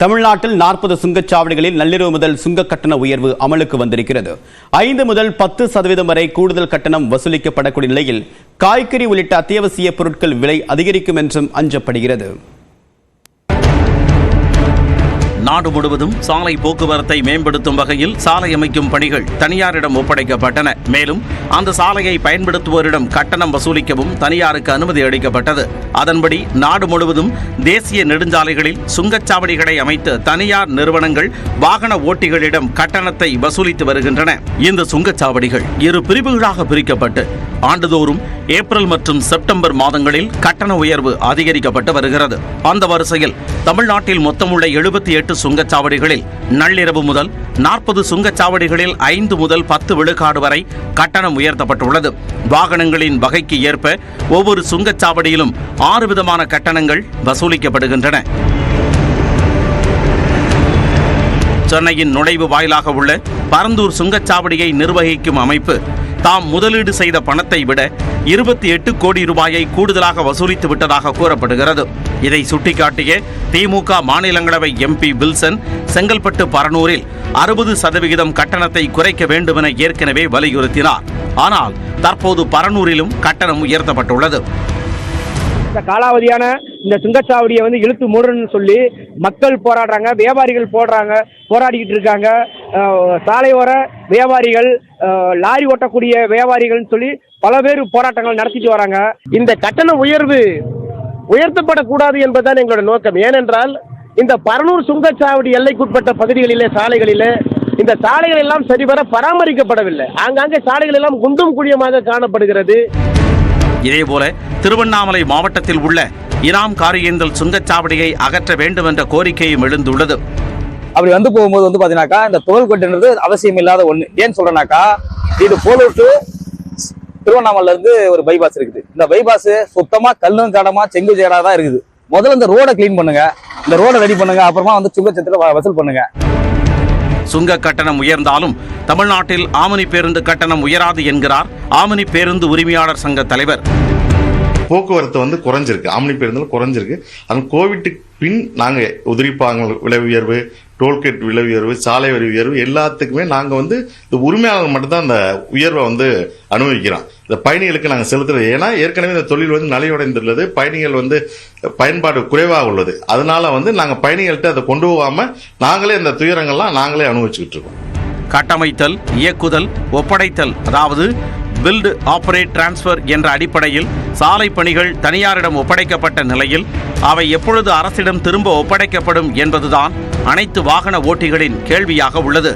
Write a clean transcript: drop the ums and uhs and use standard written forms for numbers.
தமிழ்நாட்டில் 40 சுங்கச்சாவடிகளில் நள்ளிரவு முதல் சுங்க கட்டண உயர்வு அமலுக்கு வந்திருக்கிறது. 5 முதல் 10% வரை கூடுதல் கட்டணம் வசூலிக்கப்படக்கூடிய நிலையில் காய்கறி உள்ளிட்ட அத்தியாவசிய பொருட்கள் விலை அதிகரிக்கும் என்றும் அஞ்சப்படுகிறது. நாடு முழுவதும் சாலை போக்குவரத்தை மேம்படுத்தும் வகையில் சாலை அமைக்கும் பணிகள் தனியாரிடம் ஒப்படைக்கப்பட்டன. மேலும் அந்த சாலையை பயன்படுத்துவோரிடம் கட்டணம் வசூலிக்கவும் தனியாருக்கு அனுமதி அளிக்கப்பட்டது. அதன்படி நாடு முழுவதும் தேசிய நெடுஞ்சாலைகளில் சுங்கச்சாவடிகளை அமைத்து தனியார் நிறுவனங்கள் வாகன ஓட்டிகளிடம் கட்டணத்தை வசூலித்து வருகின்றன. இந்த சுங்கச்சாவடிகள் 2 பிரிவுகளாக பிரிக்கப்பட்டு ஆண்டுதோறும் ஏப்ரல் மற்றும் செப்டம்பர் மாதங்களில் கட்டண உயர்வு அதிகரிக்கப்பட்டு வருகிறது. அந்த வரிசையில் தமிழ்நாட்டில் மொத்தமுள்ள 78 சுங்கச்சாவடிகளில் நள்ளிரவு முதல் 40 சுங்கச்சாவடிகளில் 5 முதல் 10 விழுக்காடு வரை கட்டணம் உயர்த்தப்பட்டுள்ளது. வாகனங்களின் வகைக்கு ஏற்ப ஒவ்வொரு சுங்கச்சாவடியிலும் 6 விதமான கட்டணங்கள் வசூலிக்கப்படுகின்றன. சென்னையின் நுழைவு வாயிலாக உள்ள பரந்தூர் சுங்கச்சாவடியை நிர்வகிக்கும் அமைப்பு தாம் முதலீடு செய்த பணத்தை விட 28 கோடி ரூபாயை கூடுதலாக வசூலித்து விட்டதாக கூறப்படுகிறது. இதை சுட்டிக்காட்டிய திமுக மாநிலங்களவை எம்பி வில்சன் செங்கல்பட்டு பரனூரில் 60% கட்டணத்தை குறைக்க வேண்டும் என ஏற்கனவே வலியுறுத்தினார். ஆனால் தற்போது பரனூரிலும் கட்டணம் உயர்த்தப்பட்டுள்ளது. இந்த காலாவதியான இந்த சுங்கச்சாவடியை இழுத்து மூடணும்னு சொல்லி மக்கள் போராடுறாங்க, வியாபாரிகள் போராடிக்கிட்டு இருக்காங்க. சாலையோர வியாபாரிகள், லாரி ஓட்டக்கூடிய வியாபாரிகள்னு சொல்லி பல பேர் போராட்டங்கள் நடத்திட்டு வராங்க. இந்த கட்டண உயர்வு உயர்த்தப்படக்கூடாது என்பதுதான் எங்களோட நோக்கம். ஏனென்றால் இந்த பரனூர் சுங்கச்சாவடி எல்லைக்குட்பட்ட பகுதிகளிலே சாலைகளிலே இந்த சாலைகள் எல்லாம் சரிவர பராமரிக்கப்படவில்லை. ஆங்காங்கே சாலைகள் எல்லாம் குண்டும் குழியமாக காணப்படுகிறது. இதேபோல திருவண்ணாமலை மாவட்டத்தில் உள்ள இனாம் காரியேந்தல் சுங்கச்சாவடியை அகற்ற வேண்டும் என்ற கோரிக்கையும் எழுந்துள்ளது. அப்படி போகும்போது பாத்தீங்கன்னாக்கா இந்த தோல் கொட்டுன்றது அவசியம் இல்லாத ஒண்ணு. ஏன்னு சொல்றேன்னாக்கா இது போலூர் டு திருவண்ணாமலைல இருந்து ஒரு பைபாஸ் இருக்குது. இந்த பைபாஸ் சுத்தமா கல்லும் கடமா செங்கு சேரா தான் இருக்குது. முதல்ல இந்த ரோட கிளீன் பண்ணுங்க, இந்த ரோட ரெடி பண்ணுங்க, அப்புறமா சுங்கச்சத்துல வசூல் பண்ணுங்க. சுங்க கட்டணம் உயர்ந்தாலும் தமிழ்நாட்டில் ஆமணி பேருந்து கட்டணம் உயராது என்கிறார் ஆமணி பேருந்து உரிமையாளர் சங்க தலைவர். போக்குவரத்து குறைஞ்சிருக்கு, ஆம்னி பேருந்துல குறைஞ்சிருக்கு. அது கோவிட்டுக்கு பின் நாங்க உதிரிப்பாகங்கள் விலை உயர்வு, டோல்கேட் விலை உயர்வு, சாலை வரி உயர்வு எல்லாத்துக்குமே நாங்க இந்த உரிமையாளர்கள் மட்டும்தான் அந்த உயர்வை அனுபவிக்கிறோம். இந்த பயணிகளுக்கு நாங்க செலுத்துறது. ஏன்னா ஏற்கனவே இந்த தொழில் நலிவடைந்துள்ளது, பயணிகள் பயன்பாடு குறைவாக உள்ளது. அதனால நாங்க பயணிகள்கிட்ட அதை கொண்டு போகாம நாங்களே இந்த துயரங்கள்லாம் நாங்களே அனுபவிச்சுக்கிட்டு இருக்கோம். கட்டமைத்தல், இயக்குதல், ஒப்படைத்தல், அதாவது பில்டு ஆபரேட் டிரான்ஸ்பர் என்ற அடிப்படையில் சாலை பணிகள் தனியாரிடம் ஒப்படைக்கப்பட்ட நிலையில் அவை எப்பொழுது அரசிடம் திரும்ப ஒப்படைக்கப்படும் என்பதுதான் அனைத்து வாகன ஓட்டிகளின் கேள்வியாக உள்ளது.